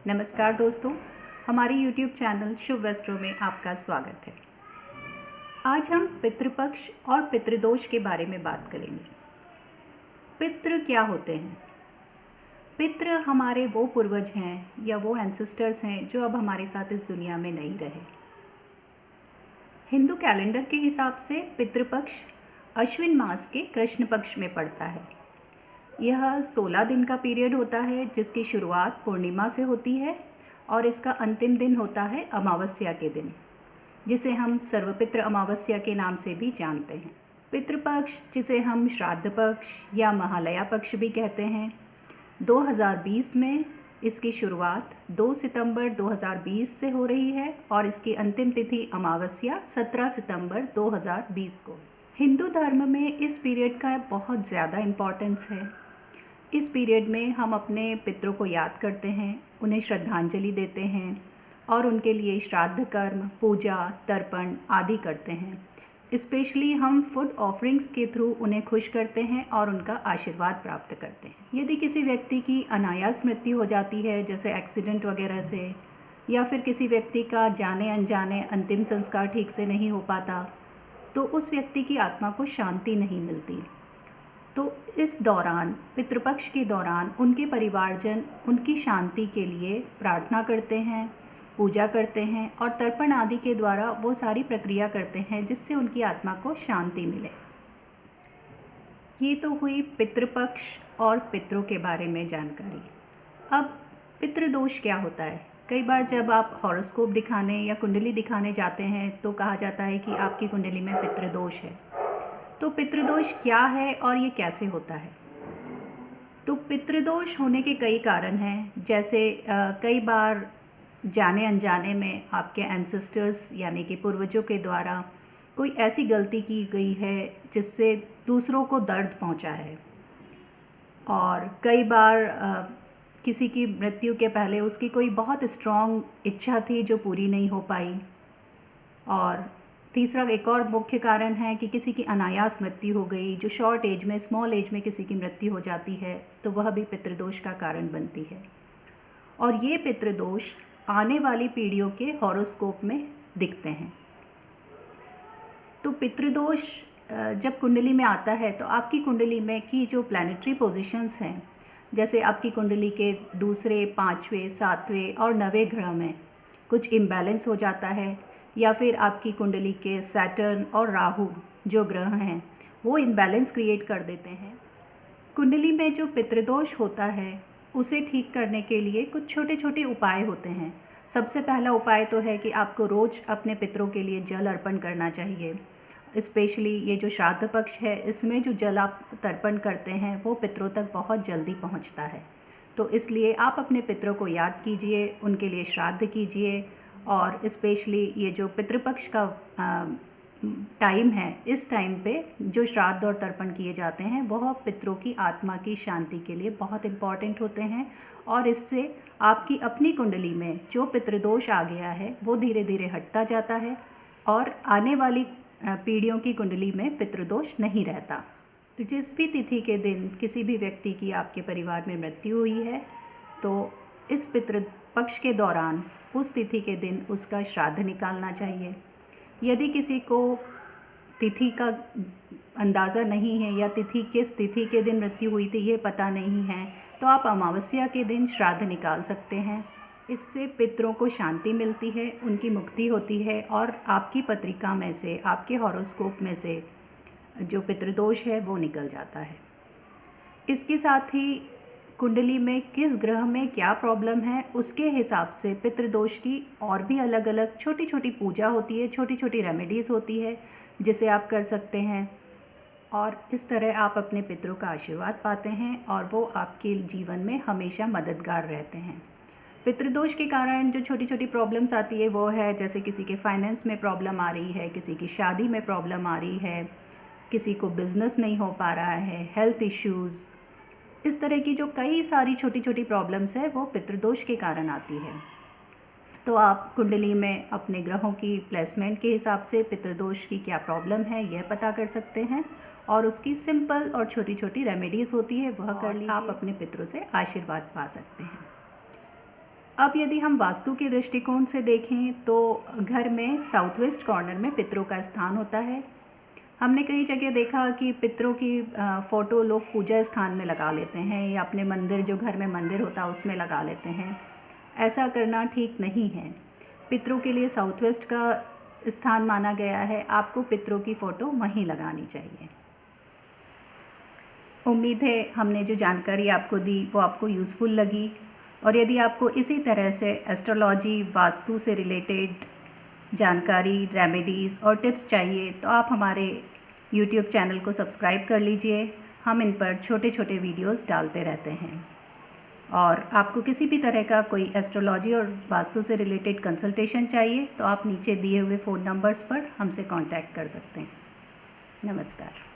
नमस्कार दोस्तों, हमारे YouTube चैनल शुभ वस्त्रों में आपका स्वागत है। आज हम पितृपक्ष और पितृदोष के बारे में बात करेंगे। पितृ क्या होते हैं? पितृ हमारे वो पूर्वज हैं या वो एंसेस्टर्स हैं जो अब हमारे साथ इस दुनिया में नहीं रहे। हिंदू कैलेंडर के हिसाब से पितृपक्ष अश्विन मास के कृष्ण पक्ष में पड़ता है। यह 16 दिन का पीरियड होता है जिसकी शुरुआत पूर्णिमा से होती है और इसका अंतिम दिन होता है अमावस्या के दिन, जिसे हम सर्वपितृ अमावस्या के नाम से भी जानते हैं। पितृपक्ष, जिसे हम श्राद्ध पक्ष या महालया पक्ष भी कहते हैं, 2020 में इसकी शुरुआत 2 सितंबर 2020 से हो रही है और इसकी अंतिम तिथि अमावस्या 17 सितंबर 2020 को। हिंदू धर्म में इस पीरियड का बहुत ज़्यादा इम्पोर्टेंस है। इस पीरियड में हम अपने पितरों को याद करते हैं, उन्हें श्रद्धांजलि देते हैं और उनके लिए श्राद्ध कर्म, पूजा, तर्पण आदि करते हैं। स्पेशली हम फूड ऑफरिंग्स के थ्रू उन्हें खुश करते हैं और उनका आशीर्वाद प्राप्त करते हैं। यदि किसी व्यक्ति की अनायास मृत्यु हो जाती है, जैसे एक्सीडेंट वगैरह से, या फिर किसी व्यक्ति का जाने अनजाने अंतिम संस्कार ठीक से नहीं हो पाता, तो उस व्यक्ति की आत्मा को शांति नहीं मिलती। तो इस दौरान, पितृपक्ष के दौरान, उनके परिवारजन उनकी शांति के लिए प्रार्थना करते हैं, पूजा करते हैं और तर्पण आदि के द्वारा वो सारी प्रक्रिया करते हैं जिससे उनकी आत्मा को शांति मिले। ये तो हुई पितृपक्ष और पितरों के बारे में जानकारी। अब पितृदोष क्या होता है? कई बार जब आप हॉरोस्कोप दिखाने या कुंडली दिखाने जाते हैं तो कहा जाता है कि आपकी कुंडली में पितृदोष है। तो पितृदोष क्या है और ये कैसे होता है? तो पितृदोष होने के कई कारण हैं, जैसे कई बार जाने अनजाने में आपके एंसेस्टर्स यानी कि पूर्वजों के द्वारा कोई ऐसी गलती की गई है जिससे दूसरों को दर्द पहुंचा है, और कई बार किसी की मृत्यु के पहले उसकी कोई बहुत स्ट्रॉन्ग इच्छा थी जो पूरी नहीं हो पाई। और तीसरा एक और मुख्य कारण है कि किसी की अनायास मृत्यु हो गई, जो शॉर्ट एज में, स्मॉल एज में किसी की मृत्यु हो जाती है, तो वह भी पितृदोष का कारण बनती है। और ये पितृदोष आने वाली पीढ़ियों के हॉरोस्कोप में दिखते हैं। तो पितृदोष जब कुंडली में आता है तो आपकी कुंडली में की जो प्लैनेटरी पोजीशंस हैं, जैसे आपकी कुंडली के दूसरे, 5वें, 7वें और 9वें ग्रह में कुछ इम्बैलेंस हो जाता है, या फिर आपकी कुंडली के सैटर्न और राहु जो ग्रह हैं वो इम्बैलेंस क्रिएट कर देते हैं। कुंडली में जो पितृदोष होता है उसे ठीक करने के लिए कुछ छोटे छोटे उपाय होते हैं। सबसे पहला उपाय तो है कि आपको रोज़ अपने पितरों के लिए जल अर्पण करना चाहिए। स्पेशली ये जो श्राद्ध पक्ष है, इसमें जो जल आप तर्पण करते हैं वो पितरों तक बहुत जल्दी पहुंचता है। तो इसलिए आप अपने पितरों को याद कीजिए, उनके लिए श्राद्ध कीजिए, और स्पेशली ये जो पितृपक्ष का टाइम है, इस टाइम पे जो श्राद्ध और तर्पण किए जाते हैं वह पितरों की आत्मा की शांति के लिए बहुत इम्पॉर्टेंट होते हैं, और इससे आपकी अपनी कुंडली में जो पितृदोष आ गया है वो धीरे धीरे हटता जाता है और आने वाली पीढ़ियों की कुंडली में पितृदोष नहीं रहता। जिस भी तिथि के दिन किसी भी व्यक्ति की आपके परिवार में मृत्यु हुई है, तो इस पितृपक्ष के दौरान उस तिथि के दिन उसका श्राद्ध निकालना चाहिए। यदि किसी को तिथि का अंदाज़ा नहीं है या तिथि किस तिथि के दिन मृत्यु हुई थी ये पता नहीं है, तो आप अमावस्या के दिन श्राद्ध निकाल सकते हैं। इससे पितरों को शांति मिलती है, उनकी मुक्ति होती है और आपकी पत्रिका में से, आपके हॉरोस्कोप में से जो पितृदोष है वो निकल जाता है। इसके साथ ही कुंडली में किस ग्रह में क्या प्रॉब्लम है उसके हिसाब से पितृदोष की और भी अलग अलग छोटी छोटी पूजा होती है, छोटी छोटी रेमेडीज़ होती है जिसे आप कर सकते हैं, और इस तरह आप अपने पितरों का आशीर्वाद पाते हैं और वो आपके जीवन में हमेशा मददगार रहते हैं। पितृदोष के कारण जो छोटी छोटी प्रॉब्लम्स आती है वो है, जैसे किसी के फाइनेंस में प्रॉब्लम आ रही है, किसी की शादी में प्रॉब्लम आ रही है, किसी को बिजनेस नहीं हो पा रहा है, हेल्थ इश्यूज़, इस तरह की जो कई सारी छोटी छोटी प्रॉब्लम्स है वो पितृदोष के कारण आती है। तो आप कुंडली में अपने ग्रहों की प्लेसमेंट के हिसाब से पितृदोष की क्या प्रॉब्लम है यह पता कर सकते हैं, और उसकी सिंपल और छोटी छोटी रेमेडीज़ होती है वह कर लीजिए, आप अपने पितरों से आशीर्वाद पा सकते हैं। अब यदि हम वास्तु के दृष्टिकोण से देखें तो घर में साउथ वेस्ट कॉर्नर में पितरों का स्थान होता है। हमने कई जगह देखा कि पितरों की फ़ोटो लोग पूजा स्थान में लगा लेते हैं या अपने मंदिर, जो घर में मंदिर होता है उसमें लगा लेते हैं। ऐसा करना ठीक नहीं है। पितरों के लिए साउथ वेस्ट का स्थान माना गया है। आपको पितरों की फ़ोटो वहीं लगानी चाहिए। उम्मीद है हमने जो जानकारी आपको दी वो आपको यूज़फुल लगी, और यदि आपको इसी तरह से एस्ट्रोलॉजी, वास्तु से रिलेटेड जानकारी, रेमेडीज़ और टिप्स चाहिए तो आप हमारे यूट्यूब चैनल को सब्सक्राइब कर लीजिए। हम इन पर छोटे छोटे वीडियोस डालते रहते हैं। और आपको किसी भी तरह का कोई एस्ट्रोलॉजी और वास्तु से रिलेटेड कंसल्टेशन चाहिए तो आप नीचे दिए हुए फ़ोन नंबर्स पर हमसे कांटेक्ट कर सकते हैं। नमस्कार।